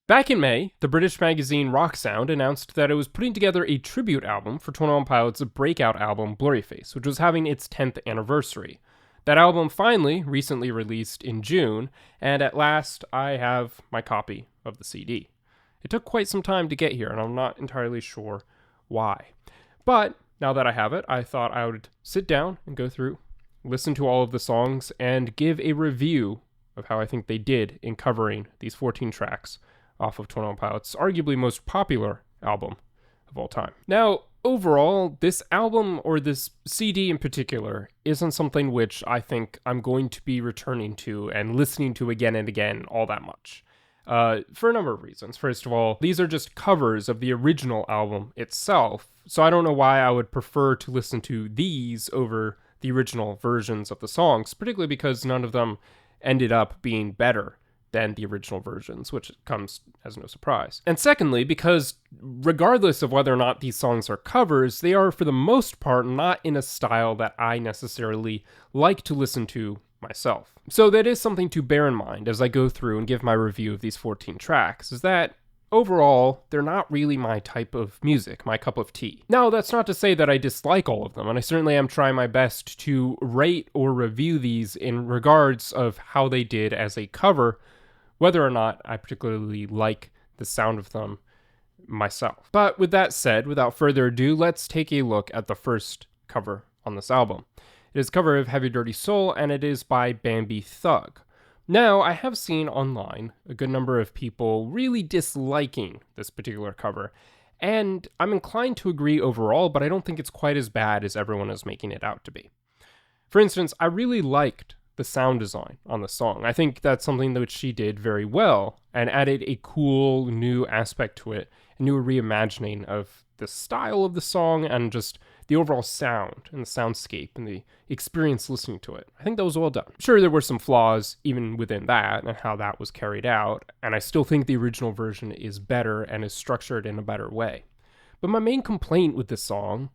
Back in May, the British magazine Rock Sound announced that it was putting together a tribute album for 21 Pilots' breakout album Blurryface, which was having its 10th anniversary. That album finally recently released in June, and at last I have my copy of the CD. It took quite some time to get here, and I'm not entirely sure why. But now that I have it, I thought I would sit down and go through, listen to all of the songs, and give a review of how I think they did in covering these 14 tracks off of 21 Pilots' arguably most popular album of all time. Now, overall, this album, or this CD in particular, isn't something which I think I'm going to be returning to and listening to again and again all that much. For a number of reasons. First of all, these are just covers of the original album itself, so I don't know why I would prefer to listen to these over the original versions of the songs, particularly because none of them ended up being better than the original versions, which comes as no surprise. And secondly, because regardless of whether or not these songs are covers, they are for the most part not in a style that I necessarily like to listen to myself. So that is something to bear in mind as I go through and give my review of these 14 tracks, is that overall, they're not really my type of music, my cup of tea. Now, that's not to say that I dislike all of them, and I certainly am trying my best to rate or review these in regards of how they did as a cover, whether or not I particularly like the sound of them myself. But with that said, without further ado, let's take a look at the first cover on this album. It is a cover of Heavydirtysoul, and it is by Bambie Thug. Now, I have seen online a good number of people really disliking this particular cover, and I'm inclined to agree overall, but I don't think it's quite as bad as everyone is making it out to be. For instance, I really liked the sound design on the song. I think that's something that she did very well and added a cool new aspect to it, a new reimagining of the style of the song and just the overall sound and the soundscape and the experience listening to it. I think that was well done. Sure, there were some flaws even within that and how that was carried out, and I still think the original version is better and is structured in a better way. But my main complaint with this song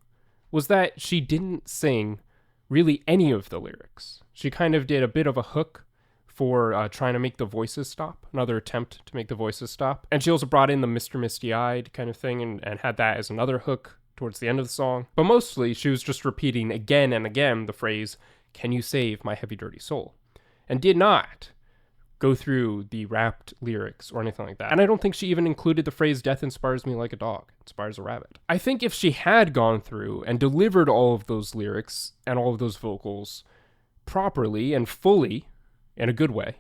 was that she didn't sing really any of the lyrics. She kind of did a bit of a hook for trying to make the voices stop, another attempt to make the voices stop. And she also brought in the Mr. Misty-Eyed kind of thing and had that as another hook towards the end of the song. But mostly, she was just repeating again and again the phrase, "Can you save my heavy dirty soul?" And did not go through the rapped lyrics or anything like that. And I don't think she even included the phrase, "Death inspires me like a dog, inspires a rabbit." I think if she had gone through and delivered all of those lyrics and all of those vocals properly and fully, in a good way,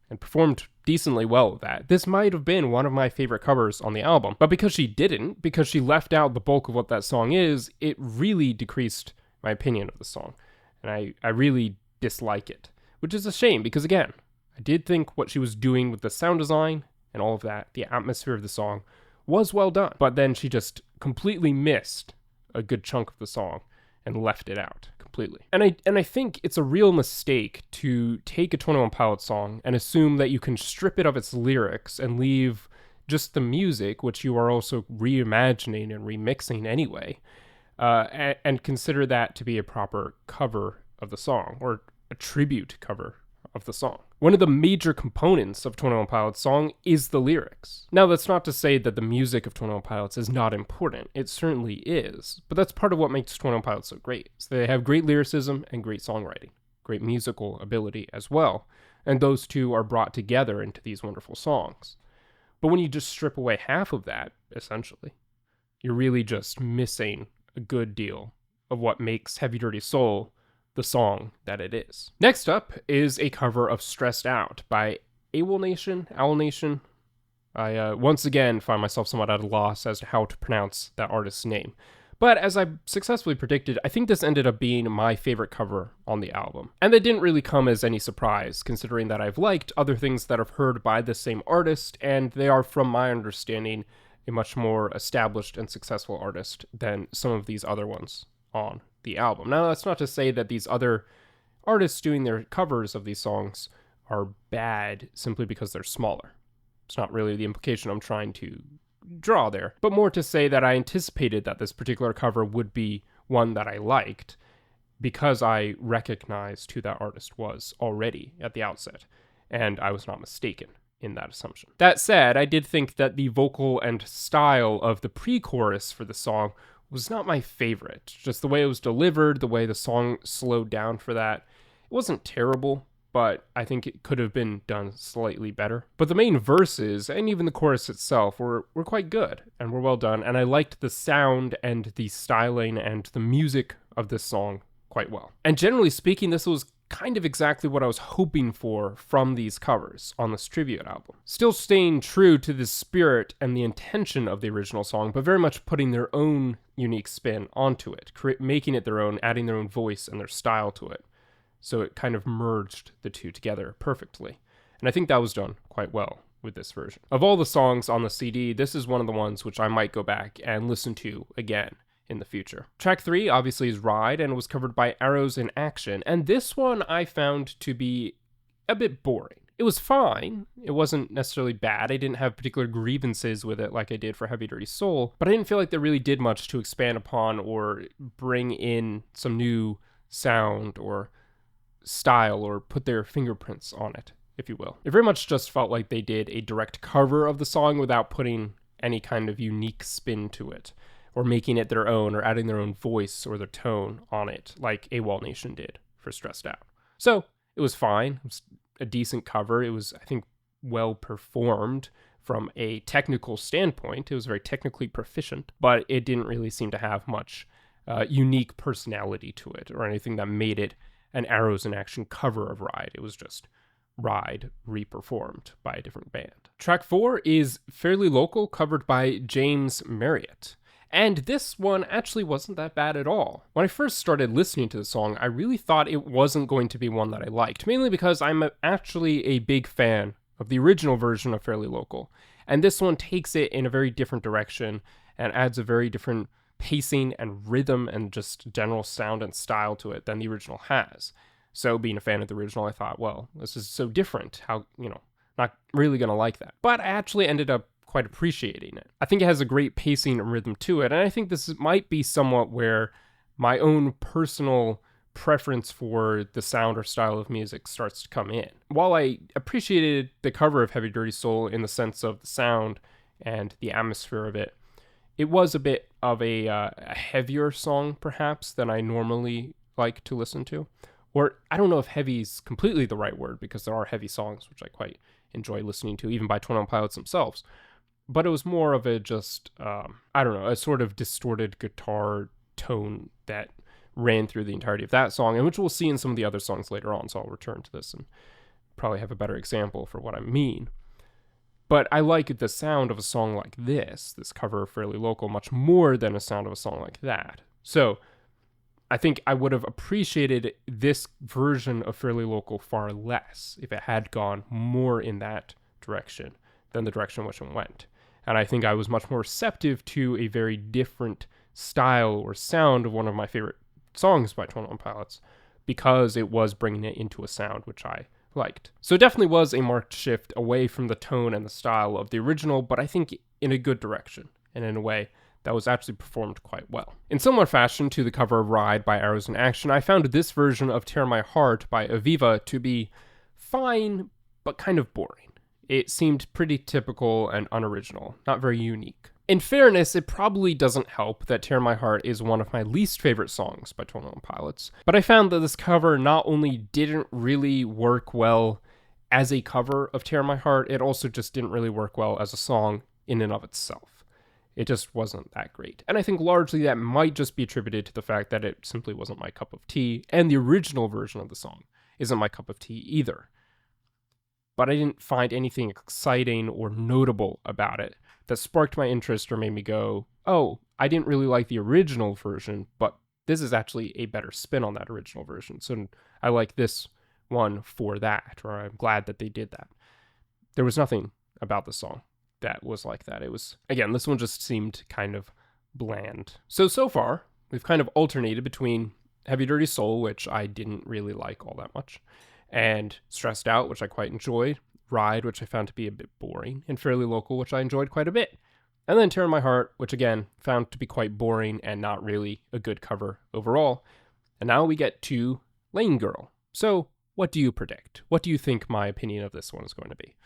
and performed decently well with that, this might have been one of my favorite covers on the album. But because she didn't, because she left out the bulk of what that song is, it really decreased my opinion of the song. And I really dislike it, which is a shame because, again, I did think what she was doing with the sound design and all of that, the atmosphere of the song, was well done. But then she just completely missed a good chunk of the song and left it out completely. And I think it's a real mistake to take a 21 Pilots song and assume that you can strip it of its lyrics and leave just the music, which you are also reimagining and remixing anyway, and consider that to be a proper cover of the song or a tribute cover of the song. One of the major components of 21 Pilots song is the lyrics. Now, that's not to say that the music of 21 Pilots is not important. It certainly is. But that's part of what makes 21 Pilots so great. So they have great lyricism and great songwriting, great musical ability as well. And those two are brought together into these wonderful songs. But when you just strip away half of that, essentially, you're really just missing a good deal of what makes Heavydirtysoul the song that it is. Next up is a cover of Stressed Out by AWOLNATION. I once again find myself somewhat at a loss as to how to pronounce that artist's name. But as I successfully predicted, I think this ended up being my favorite cover on the album. And that didn't really come as any surprise, considering that I've liked other things that I've heard by the same artist, and they are, from my understanding, a much more established and successful artist than some of these other ones on the album. Now, that's not to say that these other artists doing their covers of these songs are bad simply because they're smaller. It's not really the implication I'm trying to draw there, but more to say that I anticipated that this particular cover would be one that I liked because I recognized who that artist was already at the outset, and I was not mistaken in that assumption. That said, I did think that the vocal and style of the pre-chorus for the song was not my favorite. Just the way it was delivered, the way the song slowed down for that. It wasn't terrible, but I think it could have been done slightly better. But the main verses, and even the chorus itself, were quite good, and were well done, and I liked the sound and the styling and the music of this song quite well. And generally speaking, this was kind of exactly what I was hoping for from these covers on this tribute album. Still staying true to the spirit and the intention of the original song, but very much putting their own unique spin onto it, making it their own, adding their own voice and their style to it. So it kind of merged the two together perfectly. And I think that was done quite well with this version. Of all the songs on the CD, this is one of the ones which I might go back and listen to again in the future. Track 3 obviously is Ride, and was covered by Arrows in Action, and this one I found to be a bit boring. It was fine, it wasn't necessarily bad, I didn't have particular grievances with it like I did for Heavydirtysoul, but I didn't feel like they really did much to expand upon or bring in some new sound or style or put their fingerprints on it, if you will. It very much just felt like they did a direct cover of the song without putting any kind of unique spin to it, or making it their own, or adding their own voice or their tone on it, like AWOLNATION did for Stressed Out. So, it was fine. It was a decent cover. It was, I think, well performed from a technical standpoint. It was very technically proficient, but it didn't really seem to have much unique personality to it, or anything that made it an Arrows in Action cover of Ride. It was just Ride re-performed by a different band. Track 4 is Fairly Local, covered by James Marriott. And this one actually wasn't that bad at all. When I first started listening to the song, I really thought it wasn't going to be one that I liked, mainly because I'm actually a big fan of the original version of Fairly Local. And this one takes it in a very different direction and adds a very different pacing and rhythm and just general sound and style to it than the original has. So being a fan of the original, I thought, well, this is so different. How, not really going to like that. But I actually ended up quite appreciating it. I think it has a great pacing and rhythm to it, and I think this might be somewhat where my own personal preference for the sound or style of music starts to come in. While I appreciated the cover of Heavydirtysoul in the sense of the sound and the atmosphere of it, it was a bit of a heavier song, perhaps, than I normally like to listen to. Or, I don't know if heavy's completely the right word, because there are heavy songs which I quite enjoy listening to, even by 21pilots themselves. But it was more of a just, a sort of distorted guitar tone that ran through the entirety of that song, and which we'll see in some of the other songs later on, so I'll return to this and probably have a better example for what I mean. But I like the sound of a song like this cover of Fairly Local, much more than a sound of a song like that. So, I think I would have appreciated this version of Fairly Local far less if it had gone more in that direction than the direction in which it went. And I think I was much more receptive to a very different style or sound of one of my favorite songs by 21pilots, because it was bringing it into a sound which I liked. So it definitely was a marked shift away from the tone and the style of the original, but I think in a good direction, and in a way that was actually performed quite well. In similar fashion to the cover of Ride by Arrows in Action, I found this version of Tear My Heart by AViVA to be fine, but kind of boring. It seemed pretty typical and unoriginal, not very unique. In fairness, it probably doesn't help that Tear My Heart is one of my least favorite songs by 21pilots, but I found that this cover not only didn't really work well as a cover of Tear My Heart, it also just didn't really work well as a song in and of itself. It just wasn't that great. And I think largely that might just be attributed to the fact that it simply wasn't my cup of tea, and the original version of the song isn't my cup of tea either. But I didn't find anything exciting or notable about it that sparked my interest or made me go, oh, I didn't really like the original version, but this is actually a better spin on that original version. So I like this one for that, or I'm glad that they did that. There was nothing about the song that was like that. It was, again, this one just seemed kind of bland. So far, we've kind of alternated between Heavydirtysoul, which I didn't really like all that much, and Stressed Out, which I quite enjoyed, Ride, which I found to be a bit boring, and Fairly Local, which I enjoyed quite a bit. And then Tear My Heart, which again, found to be quite boring and not really a good cover overall. And now we get to Lane Girl. So, what do you predict? What do you think my opinion of this one is going to be?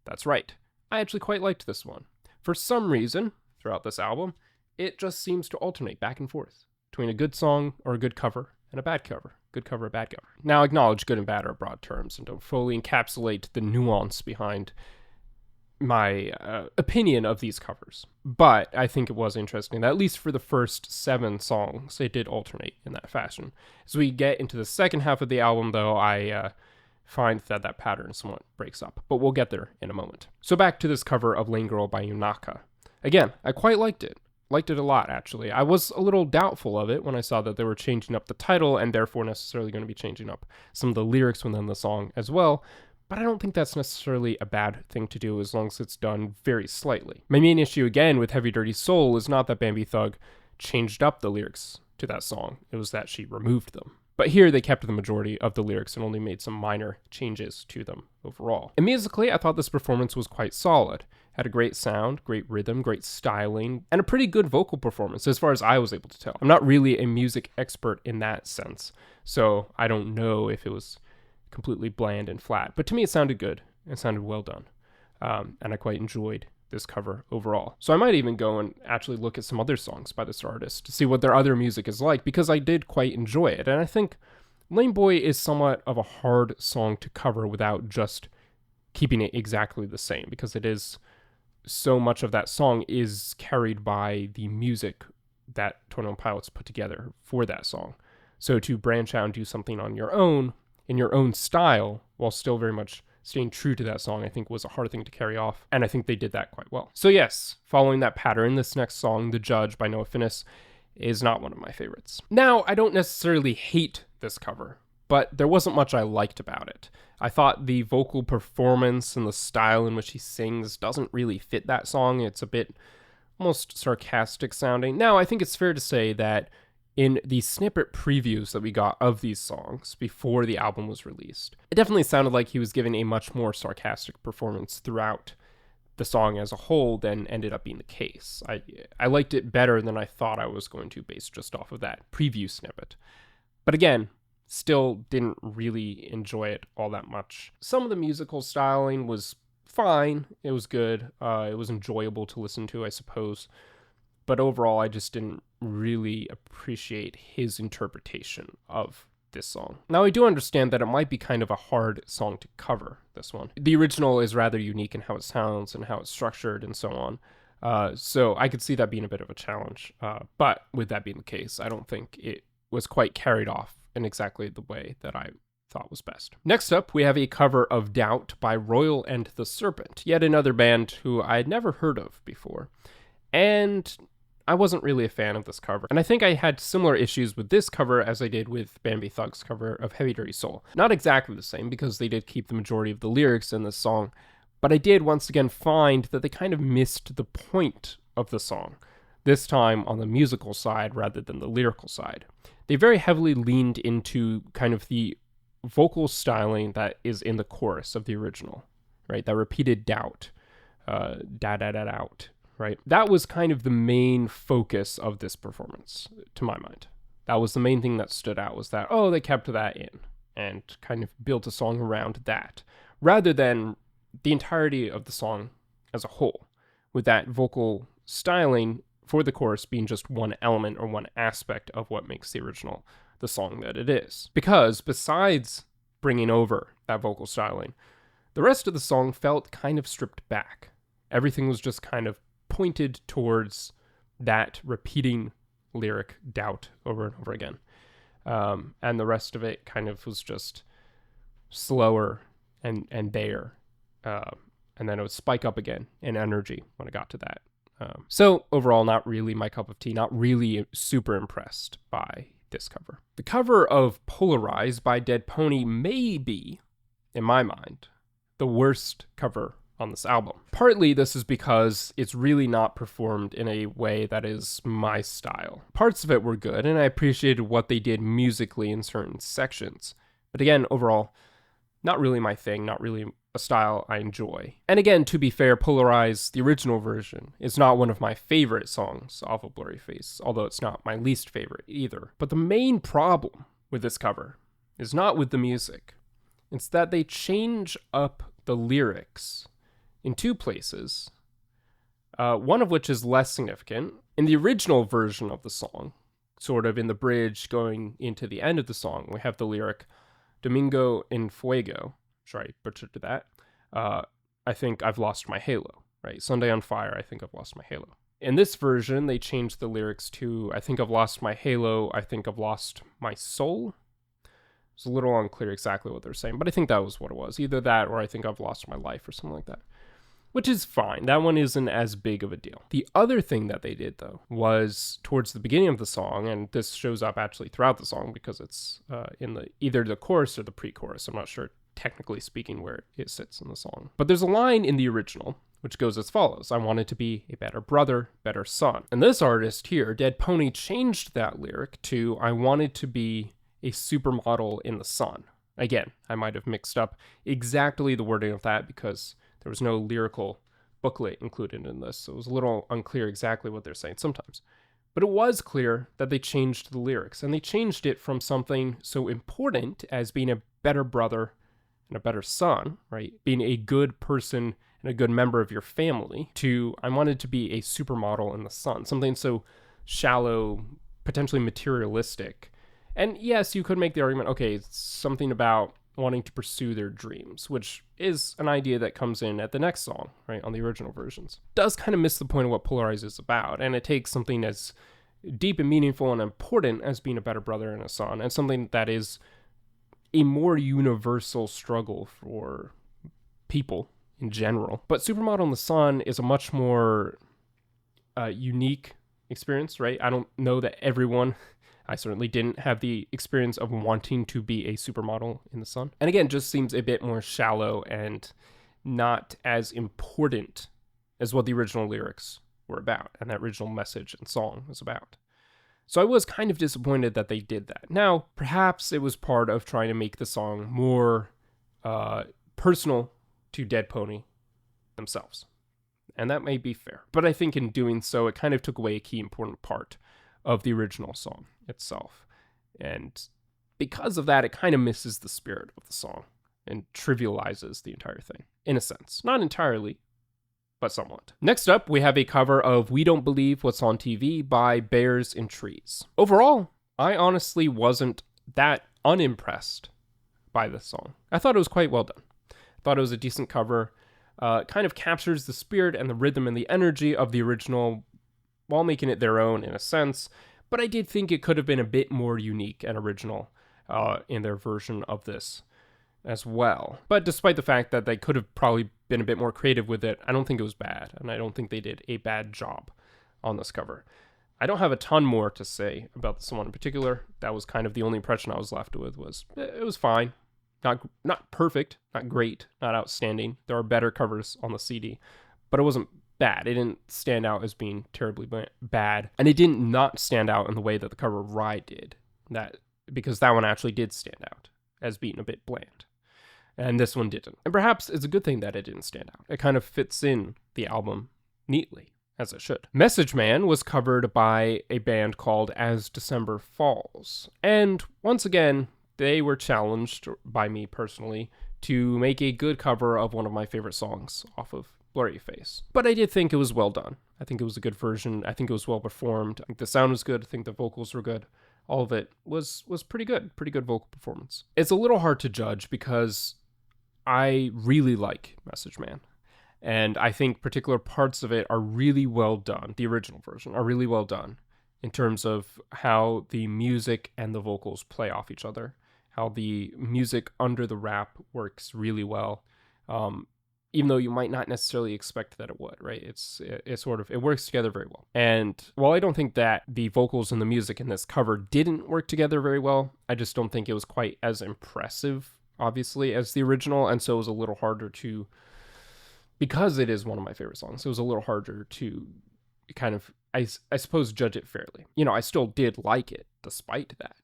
That's right. I actually quite liked this one. For some reason, throughout this album, it just seems to alternate back and forth between a good song or a good cover and a bad cover. Good cover, a bad cover. Now, I acknowledge good and bad are broad terms and don't fully encapsulate the nuance behind my opinion of these covers. But I think it was interesting that at least for the first 7 songs, it did alternate in that fashion. As we get into the second half of the album, though, I find that pattern somewhat breaks up. But we'll get there in a moment. So back to this cover of Lane Girl by YONAKA. Again, I quite liked it. Liked it a lot, actually. I was a little doubtful of it when I saw that they were changing up the title and therefore necessarily going to be changing up some of the lyrics within the song as well. But I don't think that's necessarily a bad thing to do as long as it's done very slightly. My main issue, again, with Heavydirtysoul is not that Bambie Thug changed up the lyrics to that song. It was that she removed them. But here they kept the majority of the lyrics and only made some minor changes to them overall. And musically, I thought this performance was quite solid. Had a great sound, great rhythm, great styling, and a pretty good vocal performance as far as I was able to tell. I'm not really a music expert in that sense, so I don't know if it was completely bland and flat. But to me, it sounded good. It sounded well done. And I quite enjoyed this cover overall. So I might even go and actually look at some other songs by this artist to see what their other music is like, because I did quite enjoy it. And I think Lame Boy is somewhat of a hard song to cover without just keeping it exactly the same, because it is so much of that song is carried by the music that 21 Pilots put together for that song. So to branch out and do something on your own, in your own style, while still very much staying true to that song, I think was a hard thing to carry off, and I think they did that quite well. So yes, following that pattern, this next song, The Judge by NOAHFINNCE, is not one of my favorites. Now, I don't necessarily hate this cover, but there wasn't much I liked about it. I thought the vocal performance and the style in which he sings doesn't really fit that song. It's a bit almost sarcastic sounding. Now, I think it's fair to say that in the snippet previews that we got of these songs before the album was released, it definitely sounded like he was giving a much more sarcastic performance throughout the song as a whole than ended up being the case. I liked it better than I thought I was going to based just off of that preview snippet. But again, still didn't really enjoy it all that much. Some of the musical styling was fine. It was good. It was enjoyable to listen to, I suppose. But overall, I just didn't really appreciate his interpretation of this song. Now, I do understand that it might be kind of a hard song to cover, this one. The original is rather unique in how it sounds and how it's structured and so on. So I could see that being a bit of a challenge. But with that being the case, I don't think it was quite carried off in exactly the way that I thought was best. Next up, we have a cover of Doubt by Royal and the Serpent, yet another band who I had never heard of before. And I wasn't really a fan of this cover. And I think I had similar issues with this cover as I did with Bambie Thug's cover of Heavydirtysoul. Not exactly the same, because they did keep the majority of the lyrics in this song, but I did once again find that they kind of missed the point of the song, this time on the musical side rather than the lyrical side. They very heavily leaned into kind of the vocal styling that is in the chorus of the original, right? That repeated doubt, doubt, right? That was kind of the main focus of this performance, to my mind. That was the main thing that stood out, was that, oh, they kept that in and kind of built a song around that, rather than the entirety of the song as a whole, with that vocal styling for the chorus being just one element or one aspect of what makes the original the song that it is. Because besides bringing over that vocal styling, the rest of the song felt kind of stripped back. Everything was just kind of pointed towards that repeating lyric doubt over and over again. And the rest of it kind of was just slower and there. And then it would spike up again in energy when it got to that. So overall, not really my cup of tea, not really super impressed by this cover. The cover of Polarize by Dead Pony may be, in my mind, the worst cover on this album. Partly this is because it's really not performed in a way that is my style. Parts of it were good, and I appreciated what they did musically in certain sections. But again, overall, not really my thing, not really a style I enjoy. And again, to be fair, Polarize, the original version, is not one of my favorite songs off of Blurryface, although it's not my least favorite either. But the main problem with this cover is not with the music. It's that they change up the lyrics in two places, one of which is less significant. In the original version of the song, sort of in the bridge going into the end of the song, we have the lyric, Domingo en Fuego. Sorry, I butchered that. I think I've lost my halo, right? Sunday on fire, I think I've lost my halo. In this version, they changed the lyrics to, I think I've lost my halo, I think I've lost my soul. It's a little unclear exactly what they're saying, but I think that was what it was. Either that or I think I've lost my life or something like that. Which is fine. That one isn't as big of a deal. The other thing that they did, though, was towards the beginning of the song, and this shows up actually throughout the song because it's in either the chorus or the pre-chorus. I'm not sure, technically speaking, where it sits in the song. But there's a line in the original which goes as follows: I wanted to be a better brother, better son. And this artist here, Dead Pony, changed that lyric to I wanted to be a supermodel in the sun. Again, I might have mixed up exactly the wording of that because there was no lyrical booklet included in this, so it was a little unclear exactly what they're saying sometimes. But it was clear that they changed the lyrics, and they changed it from something so important as being a better brother and a better son, right? Being a good person and a good member of your family, to I wanted to be a supermodel in the sun. Something so shallow, potentially materialistic. And yes, you could make the argument, okay, it's something about wanting to pursue their dreams, which is an idea that comes in at the next song, right, on the original versions. Does kind of miss the point of what Polarize is about, and it takes something as deep and meaningful and important as being a better brother and a son, and something that is a more universal struggle for people in general. But Supermodel in the Sun is a much more unique experience, right? I don't know that everyone, I certainly didn't have the experience of wanting to be a supermodel in the sun. And again, just seems a bit more shallow and not as important as what the original lyrics were about and that original message and song was about. So I was kind of disappointed that they did that. Now, perhaps it was part of trying to make the song more personal to Dead Pony themselves. And that may be fair. But I think in doing so, it kind of took away a key important part of the original song itself. And because of that, it kind of misses the spirit of the song and trivializes the entire thing, in a sense. Not entirely, but somewhat. Next up, we have a cover of We Don't Believe What's on TV by Bears in Trees. Overall, I honestly wasn't that unimpressed by this song. I thought it was quite well done. I thought it was a decent cover. Kind of captures the spirit and the rhythm and the energy of the original while making it their own in a sense, but I did think it could have been a bit more unique and original in their version of this as well. But despite the fact that they could have probably been a bit more creative with it, I don't think it was bad, and I don't think they did a bad job on this cover. I don't have a ton more to say about this one in particular. That was kind of the only impression I was left with, was it was fine. Not perfect, not great, not outstanding. There are better covers on the CD, but it wasn't bad. It didn't stand out as being terribly bad, and it didn't not stand out in the way that the cover of Ride did. Because that one actually did stand out as being a bit bland, and this one didn't. And perhaps it's a good thing that it didn't stand out. It kind of fits in the album neatly, as it should. Message Man was covered by a band called As December Falls, and once again, they were challenged by me personally to make a good cover of one of my favorite songs off of Blurryface. But I did think it was well done. I think it was a good version. I think it was well performed. I think the sound was good. I think the vocals were good. All of it was pretty good. Pretty good vocal performance. It's a little hard to judge because I really like Message Man. And I think particular parts of it are really well done. The original version are really well done in terms of how the music and the vocals play off each other. How the music under the rap works really well. Even though you might not necessarily expect that it would, right? It works together very well. And while I don't think that the vocals and the music in this cover didn't work together very well, I just don't think it was quite as impressive, obviously, as the original. And so it was a little harder to, because it is one of my favorite songs, it was a little harder to kind of, I suppose, judge it fairly. I still did like it despite that.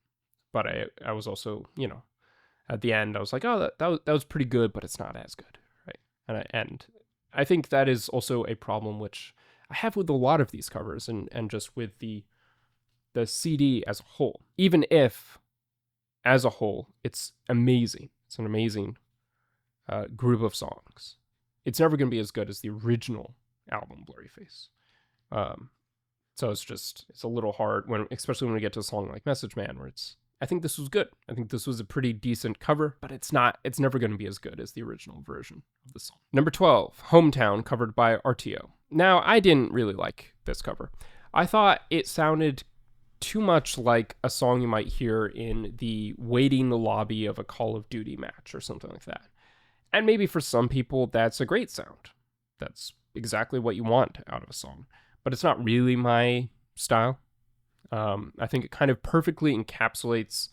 But I was also, at the end, I was like, oh, that was pretty good, but it's not as good, right? And I think that is also a problem which I have with a lot of these covers and just with the CD as a whole. Even if, as a whole, it's amazing. It's an amazing group of songs. it's never going to be as good as the original album, Blurryface. So it's a little hard, especially when we get to a song like Message Man, where I think this was good. I think this was a pretty decent cover, but it's never going to be as good as the original version of the song. Number 12, Hometown, covered by Artio. Now, I didn't really like this cover. I thought it sounded too much like a song you might hear in the waiting lobby of a Call of Duty match or something like that. And maybe for some people, that's a great sound. That's exactly what you want out of a song. But it's not really my style. I think it kind of perfectly encapsulates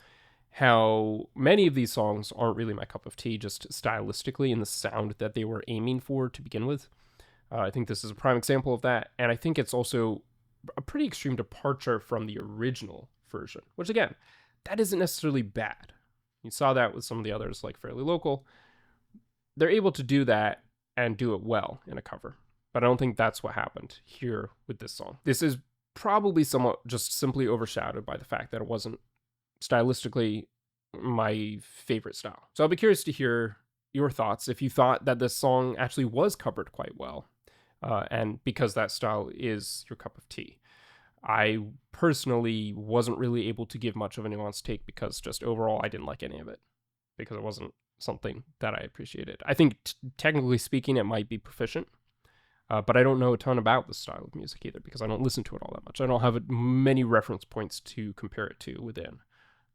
how many of these songs aren't really my cup of tea, just stylistically in the sound that they were aiming for to begin with. I think this is a prime example of that. And I think it's also a pretty extreme departure from the original version, which again, that isn't necessarily bad. You saw that with some of the others like Fairly Local. They're able to do that and do it well in a cover. But I don't think that's what happened here with this song. This is probably somewhat just simply overshadowed by the fact that it wasn't stylistically my favorite style. So I'll be curious to hear your thoughts if you thought that this song actually was covered quite well. And because that style is your cup of tea. I personally wasn't really able to give much of a nuanced take because just overall I didn't like any of it because it wasn't something that I appreciated. I think technically speaking, it might be proficient, but I don't know a ton about this style of music either because I don't listen to it all that much. I don't have many reference points to compare it to within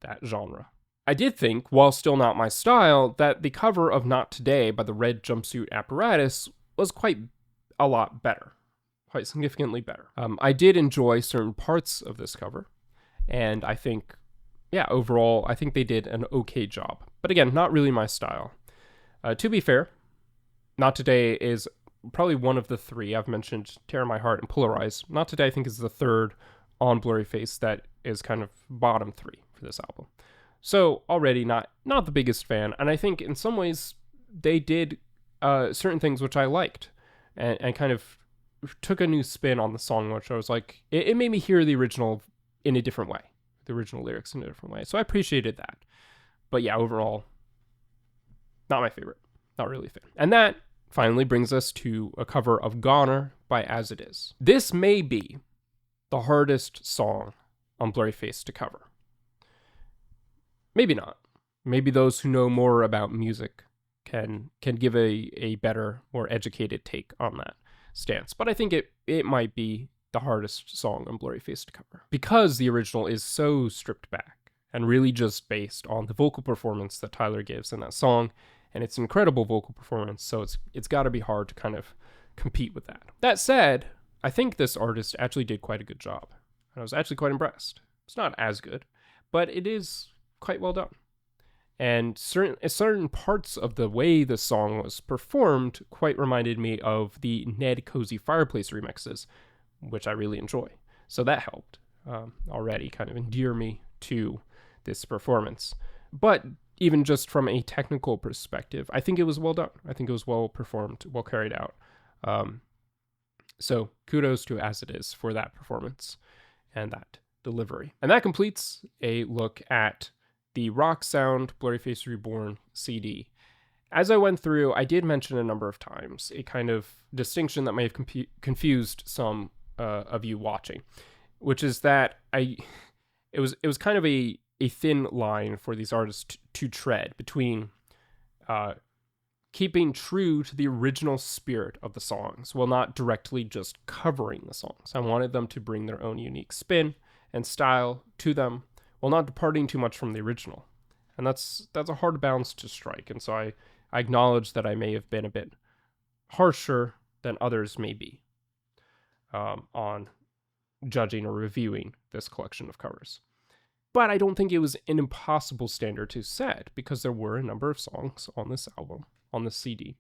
that genre. I did think, while still not my style, that the cover of Not Today by the Red Jumpsuit Apparatus was quite a lot better, quite significantly better. I did enjoy certain parts of this cover, and I think, overall, I think they did an okay job. But again, not really my style. To be fair, Not Today is probably one of the three. I've mentioned Tear My Heart and Polarize. Not Today, I think, is the third on Blurryface that is kind of bottom three for this album. So already not the biggest fan, and I think in some ways they did certain things which I liked. And kind of took a new spin on the song, which I was like, it made me hear the original in a different way, the original lyrics in a different way. So I appreciated that. But yeah, overall, not my favorite. Not really a fan. And that finally brings us to a cover of Goner by As It Is. This may be the hardest song on Blurryface to cover. Maybe not. Maybe those who know more about music can give a better, more educated take on that stance. But I think it might be the hardest song on Blurryface to cover because the original is so stripped back and really just based on the vocal performance that Tyler gives in that song, and it's an incredible vocal performance, so it's got to be hard to kind of compete with that. That said, I think this artist actually did quite a good job, and I was actually quite impressed. It's not as good, but it is quite well done. And certain parts of the way the song was performed quite reminded me of the Ned Cozy Fireplace remixes, which I really enjoy. So that helped already kind of endear me to this performance. But even just from a technical perspective, I think it was well done. I think it was well performed, well carried out. So kudos to As It Is for that performance and that delivery. And that completes a look at the Rock Sound Blurryface Reborn CD. As I went through, I did mention a number of times a kind of distinction that may have confused some of you watching, which is that it was kind of a thin line for these artists to tread between keeping true to the original spirit of the songs while not directly just covering the songs. I wanted them to bring their own unique spin and style to them, while not departing too much from the original. And that's a hard balance to strike. And so I acknowledge that I may have been a bit harsher than others may be on judging or reviewing this collection of covers. But I don't think it was an impossible standard to set, because there were a number of songs on this album, on this CD,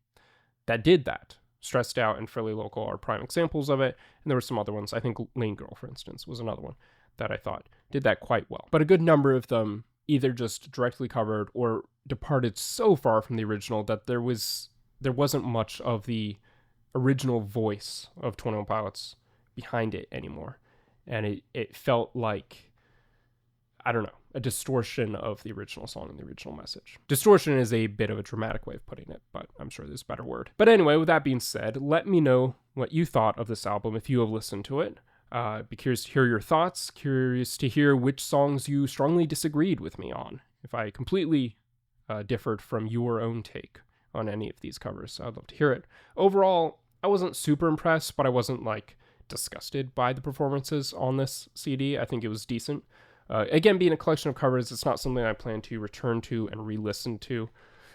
that did that. Stressed Out and Fairly Local are prime examples of it, and there were some other ones. I think Lane Girl, for instance, was another one that I thought did that quite well. But a good number of them either just directly covered or departed so far from the original that there wasn't much of the original voice of 21 Pilots behind it anymore. And it felt like I don't know, a distortion of the original song and the original message. Distortion is a bit of a dramatic way of putting it, but I'm sure there's a better word. But anyway, with that being said, let me know what you thought of this album if you have listened to it. Be curious to hear your thoughts, curious to hear which songs you strongly disagreed with me on. If I completely differed from your own take on any of these covers, I'd love to hear it. Overall, I wasn't super impressed, but I wasn't like disgusted by the performances on this CD. I think it was decent. Again, being a collection of covers, it's not something I plan to return to and re-listen to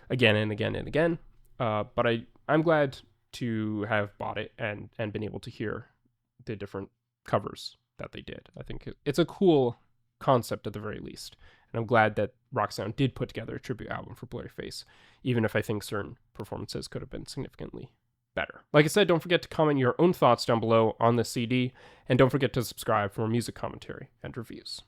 again and again and again. But I'm glad to have bought it and been able to hear the different covers that they did. I think it's a cool concept at the very least. And I'm glad that Rocksound did put together a tribute album for Blurryface, even if I think certain performances could have been significantly better. Like I said, don't forget to comment your own thoughts down below on the CD, and don't forget to subscribe for more music commentary and reviews.